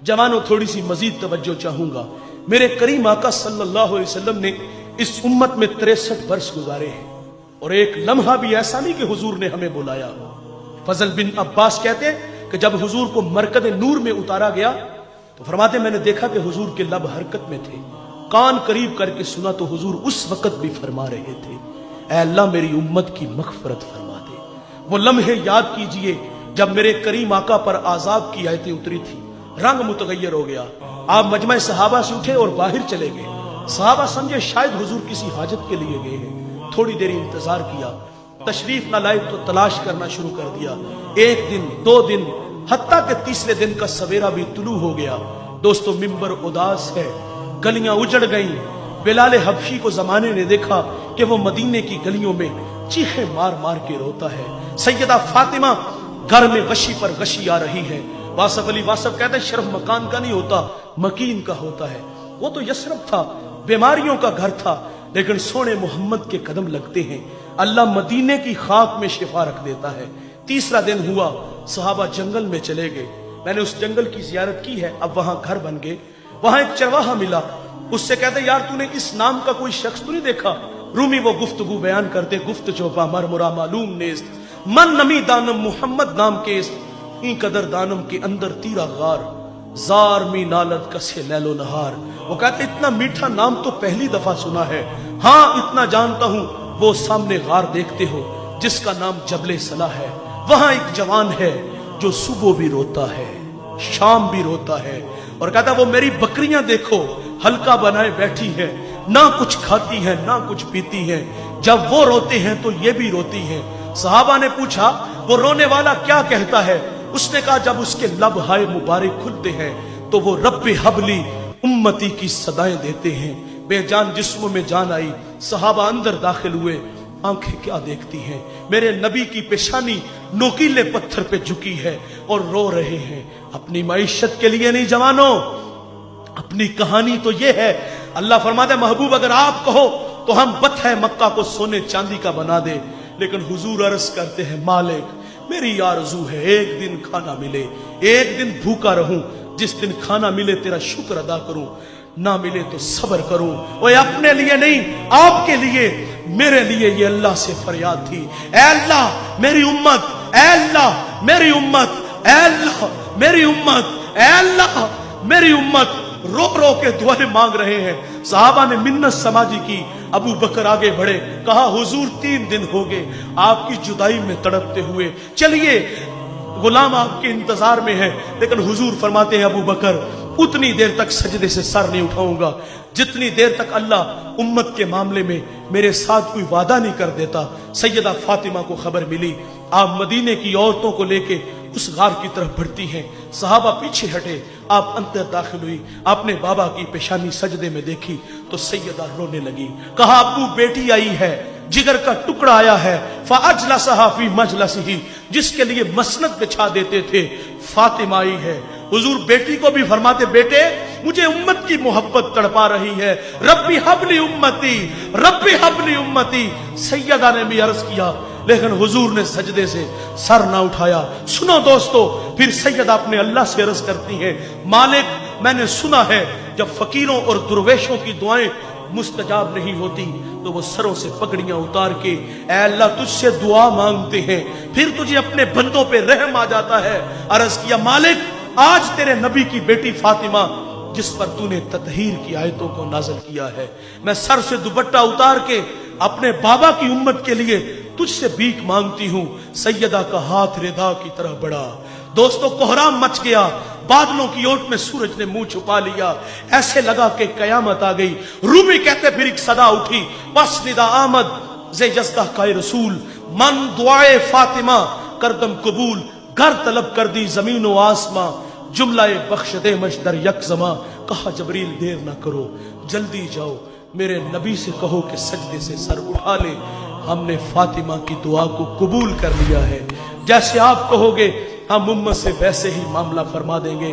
जवानों थोड़ी सी मजीद तवज्जो चाहूंगा। मेरे करीम आका सल्लल्लाहु अलैहि वसल्लम ने इस उम्मत में 63 वर्ष गुजारे हैं और एक लम्हा भी ऐसा नहीं कि हुजूर ने हमें बुलाया। फजल बिन अब्बास कहते कि जब हुजूर को मरकद नूर में उतारा गया तो फरमाते मैंने देखा कि हुजूर के लब हरकत में थे, कान करीब करके सुना तो हुजूर उस वक्त भी फरमा रहे थे, ऐ अल्लाह मेरी उम्मत की मगफरत फरमा दे। वो लम्हे याद कीजिए जब मेरे करीम आका पर आजाब की आयतें उतरी थी, रंग मुतगय्यर हो गया। आप मजमा सहाबा से उठे और बाहर चले गए। सहाबा समझे शायद हुजूर किसी हाजत के लिए गए हैं। थोड़ी देर इंतजार किया, तशरीफ न लाए तो तलाश करना शुरू कर दिया। एक दिन, 2 दिन, हत्ता के तीसरे दिन का सवेरा भी तुलू हो गया। दोस्तों मिंबर उदास है, गलियां उजड़ गईं। बिलाल हबशी को जमाने ने देखा कि वो मदीने की गलियों में चीखे मार मार के रोता है। सैयदा फातिमा घर में गशी पर गशी आ रही है। वासफ अली वासफ कहते हैं शर्फ मकान का नहीं होता, मकीन का होता है। वो तो यशरब था, बीमारियों का घर था, लेकिन सोने मोहम्मद के कदम लगते हैं, अल्लाह मदीने की खाक में शिफा रख देता है। तीसरा दिन हुआ, सहाबा जंगल में चले गए। मैंने उस जंगल की जियारत की है, अब वहां घर बन गए। वहां एक चरवाहा मिला, उससे कहते यार तूने इस नाम का कोई शख्स तो नहीं देखा? रूमी वो गुफ्तगू बयान करते, गुफ्त चौपा मरमुरा मालूम नेस्त, मन नमी दानम मोहम्मद नाम के ई कदर दानम के अंदर तीरा गार, जार मी नालत कसे लैलो नहार। वो कहते इतना मीठा नाम तो पहली दफा सुना है। हाँ इतना जानता हूं, वो सामने गार देखते हो जिसका नाम जबले सला है। वहां एक जवान है जो सुबह भी रोता है, शाम भी रोता है, और कहता वो मेरी बकरियां देखो हल्का बनाए बैठी है, ना कुछ खाती है ना कुछ पीती है। जब वो रोते हैं तो ये भी रोती है। सहाबा ने पूछा वो रोने वाला क्या कहता है? उसने कहा जब उसके लब हाय मुबारक खुलते हैं तो वो रब्बे हबली उम्मती की सदाएं देते हैं। बेजान जिस्म में जान आई, सहाबा अंदर दाखिल हुए। आंखें क्या देखती हैं? मेरे नबी की पेशानी नोकीले पत्थर पे झुकी है और रो रहे हैं। अपनी मईशत के लिए नहीं जवानों, अपनी कहानी तो ये है। अल्लाह फरमाते महबूब अगर आप कहो तो हम बत्ह मक्का को सोने चांदी का बना दे, लेकिन हुजूर अर्ज करते हैं मालिक मेरी आरज़ू है एक दिन खाना मिले, एक दिन भूखा रहूं, जिस दिन खाना मिले तेरा शुक्र अदा करूं, ना मिले तो सब्र करूं। ओए अपने लिए नहीं आपके लिए, मेरे लिए ये अल्लाह से फरियाद थी, ऐ अल्लाह मेरी उम्मत, ऐ अल्लाह मेरी उम्मत, ऐ अल्लाह मेरी उम्मत, ऐ अल्लाह मेरी उम्मत। रो रो के दुआएं मांग रहे हैं। सहाबा ने मिन्नत समाजी की। अबू बकर आगे बढ़े, कहा हुजूर 3 दिन हो गए आपकी जुदाई में तड़पते हुए, चलिए गुलाम आपके इंतजार में है। लेकिन हुजूर फरमाते हैं अबू बकर उतनी देर तक सजदे से सर नहीं उठाऊंगा जितनी देर तक अल्लाह उम्मत के मामले में मेरे साथ कोई वादा नहीं कर देता। सैयदा फातिमा को खबर मिली, आप मदीने की औरतों को लेके उस गार की तरफ बढ़ती हैं। सहाबा पीछे हटे, आप अंदर दाखिल हुई, आपने बाबा की पेशानी सजदे में देखी तो सैयदा रोने लगी। कहा अब्बू बेटी आई है, जिगर का टुकड़ा आया है। फअजलसहा फी मजलसिही, जिसके लिए मसनद बिछा देते थे, फातिमा आई है। हुजूर बेटी को भी फरमाते बेटे मुझे उम्मत की मोहब्बत तड़पा रही है, रब्बी हबली उम्मती, रब्बी हबली उम्मती। सैयदा ने भी अर्ज किया, लेकिन हुजूर ने सजदे से सर ना उठाया। सुनो दोस्तों, फिर सैयदा अपने अल्लाह से अर्ज करती हैं, मालिक मैंने सुना है जब फकीरों और दुर्वेशों की दुआएं मुस्तजाब नहीं होती तो वो सरों से पगड़ियां उतार के ऐ अल्लाह तुझसे दुआ मांगते हैं, फिर तुझे अपने बंदों पे रहम आ जाता है। अर्ज किया मालिक आज तेरे नबी की बेटी फातिमा जिस पर तूने ततहीर की आयतों को नाज़िल किया है, मैं सर से दुपट्टा उतार के अपने बाबा की उम्मत के लिए तुझसे भीख मांगती हूं। सैयदा का हाथ रिदा की तरह बढ़ा। दोस्तों कोहराम मच गया, बादलों की ओट में सूरज ने मुंह छुपा लिया, ऐसे लगा कि कयामत आ गई। रूमी कहते फिर एक सदा उठी, बस निदा आमद जे जस्दा का रसूल, मन दुआए फातिमा करदम कबूल, घर तलब कर दी जमीन व आसमां, जुमलाए बख्श दे मशदर यकजमा। कहा जबरील देर ना करो जल्दी जाओ, मेरे नबी से कहो कि सजदे से सर उठा ले, हमने फातिमा की दुआ को कबूल कर लिया है। जैसे आप कहोगे हम उम्मत से वैसे ही मामला फरमा देंगे।